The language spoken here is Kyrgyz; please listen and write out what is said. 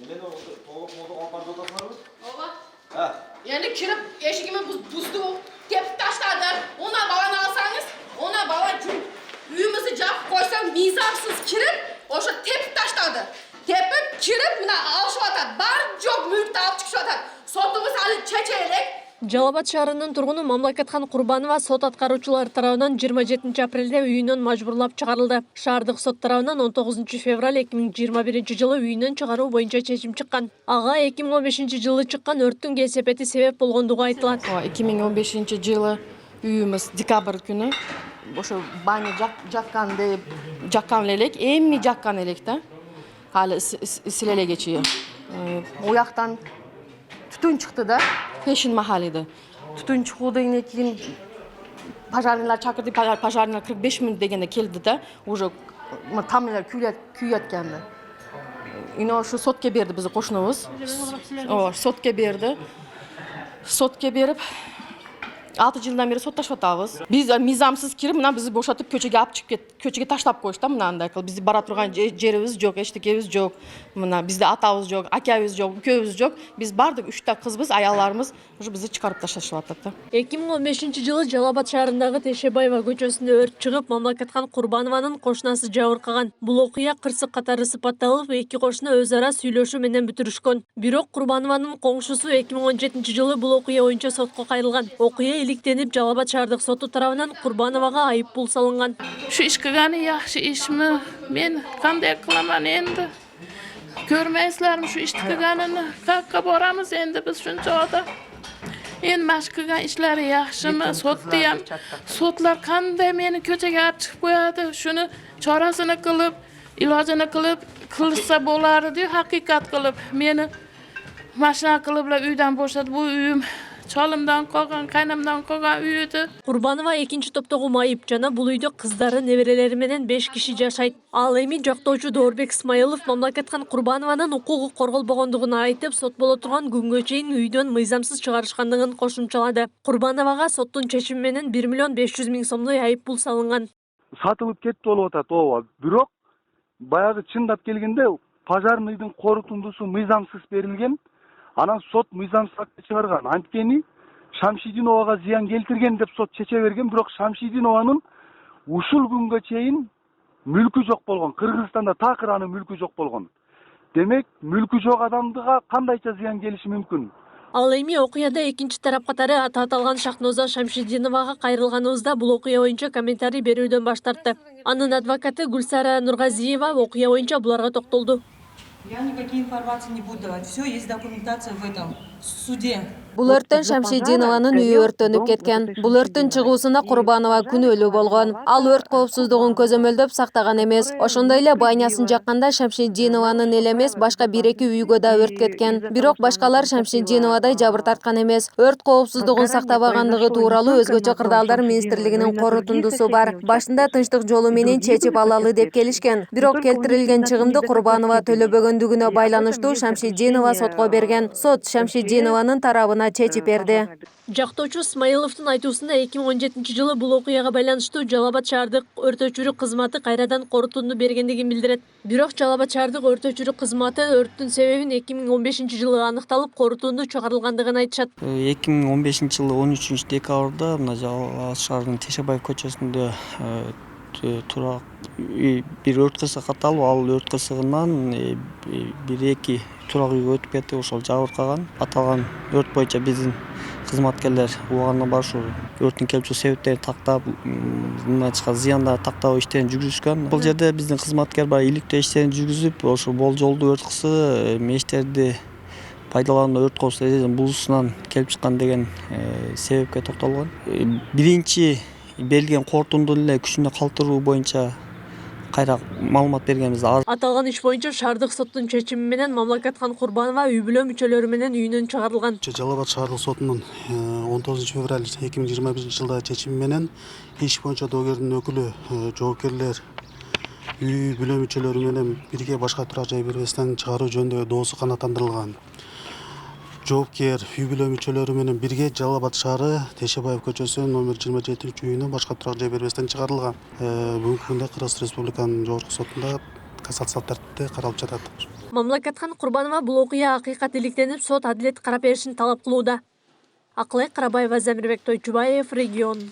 Neler oldu? Oğlum apardı otasınlar mı? Oba. Ha. Yani kirip eşigimi buzdu, tepip taşladı. Ona balanı alsanız, ona balan uyumuzu cevap koysam mizamsız kirip, oşa tepip taşladı. Tepip kirip, buna alışıp atat. Bar job mülkті alып çıkışıp atat. Sotumuz hali çeçeylek. Жалал-Абад шаарынын тургуну Мамлекетхан Курбанова сот аткаруучулары тарабынан 27 апрелде үйүнөн мажбурлап чыгарылды. Шаардык сот тарабынан 19 февраль 2021 жылы үйүнөн чыгаруу боюнча чечим чыккан. Ага 2015 жылы чыккан өрттүн кесепети себеп болгондугу айтылат. 2015 жылы үйүмүз декабрь күнү ошо баня жаккан элек, эмми жаккан элек да. Хали силеле кечи. Ояктан түтүн чыкты да. Пешин махалиде. Түтүн чыгуудан кийин пожарныйлар чакырды, пожарныйлар 45 мүнөт дегенде келди да, уже тамылар күйөт экен. Ино ошо сотке берди биздин кошунубуз. Ооба, сотке берди. Сотке берип 6 жылдан бери сотташып атабыз. Биз мизамсыз кирип, мына бизди бошотуп көчөгө алып чыгып көчөгө таштап коюшту да, мынандай кылып. Бизди бара турган жерибиз жок, эчтекебиз жок. Мына бизде атабыз жок, акабыз жок, үкөбүз жок. Биз бардык 3 та кызбыз, аялдарыбыз уже бизди чыгарып ташташып атат да. 2015 жылы Жалал-Абад шаарындагы Тешебаева көчөсүндө өрт чыгып, Мамлекетхан Курбанованын кошунасы жабыркаган. Бул окуя кырсык катары сыпатталып, эки кошуна өз ара сүйлөшүү менен бүтүрүшкөн. Бирок Курбанованын коңшусу 2017 жылы бул окуя боюнча сотко кайрылган. Окуя иликтенип, Жалал-Абад шаардык соту тарабынан Курбановага айып пул салынган. Şu iş kılgаны yaxşı işmi? Men kanday kılaman endi? Görmeysizlermi şu iş kılganını? Kakka boramız endi biz şunca oda. En maş kılgan işleri yaxşımı? Sot diyem. Sotlar kanday meni köçege alып çıkıp koyады. Şunu çorasını kılıp, ilacını kılıp, kılışsa bolar diyor. Hakikat kılıp, meni maşina kılıpla uydan boşadı. Bu uyum çalımdan koygan, kaynamdan koygan uyudu. Курбанова экинчи топтогу майып жана бул үйдө кыздары, неберелери менен 5 киши жашайт. Ал эми жактоочу Доорбек Исмаилов Мамлекетхан Курбанованын укугу корголбогондугун айтып, сот боло турган күнгө чейин үйдөн мыйзамсыз чыгарышкандыгын кошумчалады. Курбановага соттун чечими менен 1 миллион 500 миң сомдой айып пул салынган. Сатылып кетти болуп атат, ооба. Бирок баягы чындап келгенде пожарныйдын корутундусу мыйзамсыз берилген. Анан сот мыйзамсыз акт чыгарган. Анткени Шамшидиновага зыян келтирген деп сот чече берген, бирок Шамшидинованын ушул күнгө чейин мүлкү жок болгон. Кыргызстанда такыр анын мүлкү жок болгон. Демек, мүлкү жок адамдыга кандайча зыян келиши мүмкүн? Ал эми окуяда экинчи тарап катары аталган Шахноза Шамшидиновага кайрылганыбызда бул окуя боюнча комментарий берүүдөн баш тартты. Анын адвокаты Гүлсара Нургазиева окуя боюнча буларга токтолду. Я никакие информации не буду давать. Все, есть документация в этом суде. Бул өрттөн Шамшидинованын үйү өрттөнүп кеткен. Бул өрттүн чыгуусуна Курбанова күнөөлүү болгон. Ал өрт коопсуздугун көзөмөлдөп сактаган эмес. Ошондой эле байнясын жакканда Шамшидинованын эле эмес, башка 1-2 үйгө да өрт кеткен. Бирок башкалар Шамшидиновадай жабыр тарткан эмес. Өрт коопсуздугун сактабагандыгы тууралуу өзгөчө кырдаалдар министрлигинин корутундусу бар. Башында тынчтык жолу менен чечип алалы деп келишкен. Бирок келтирилген чыгымды Курбанова төлөбөгөндүгүнө байланыштуу Шамшидинова сотко берген. Сот Шамшидинованын тарабына чечип берди. Жактоочу Исмаиловдун айтуусунда 2017 жылы бул окуяга байланыштуу Жалал-Абад шаардык өрт өчүрүү кызматы кайрадан корутунду бергендигин билдирет. Бирок Жалал-Абад шаардык өрт өчүрүү кызматы өрттүн себебин 2015 жылы аныкталып, корутунду чыгарылгандыгын айтышат. 2015 жылы 13 декабрда мына Жалал-Абад шаарынын Тешебаев көчөсүндө турак бир өрт кырсыгы катталып, ал өрт кырсыгынан 1-2 турак үйгө өтүп кетти, ошол жабыркаган. Аталган өрт боюнча биздин кызматкерлер убагында бар ушу өрттүн келип чыгуу себептерин тактап, мындан чыккан зыяндарды тактоо иштерин жүргүзүшкөн. Бул жерде биздин кызматкер бар иликтөө иштерин жүргүзүп, ошо болжолдуу өрт кырсыгы мештерди пайдалануу өрт коопсуздук эрежесин бузуусунан келип чыккан деген себепке токтолгон. Биринчи берилген корутундун эле күчүндө калтыруу боюнча кайра маалымат бергенбиз. Аталган иш боюнча шаардык соттун чечими менен Мамлекетхан Курбанова үй бүлө мүчөлөрү менен үйүнөн чыгарылган. Жалал-Абад шаардык сотунун 19 февраль 2021 жылда чечими менен иш боюнча доогердин өкүлү жоопкерлер үй бүлө мүчөлөрү менен бирге башка турак жай бербестен чыгаруу жөнүндө доосу канааттандырылган. Жоопкер үй бүлө мүчөлөрү менен бирге Жалал-Абад шаары Тешебаев көчөсү номер 27 үйүнөн башка турак жай бербестен чыгарылган. Бүгүнкү күндө Кыргыз Республиканын жогорку сотунда кассациялык тартипте каралып жатат. Мамлакатхан Курбанова бул окуя акыйкат иликтенип, сот адилет карап беришин талап кылууда. Акылай Карабаева, Замирбек Тойчубаев, Регион.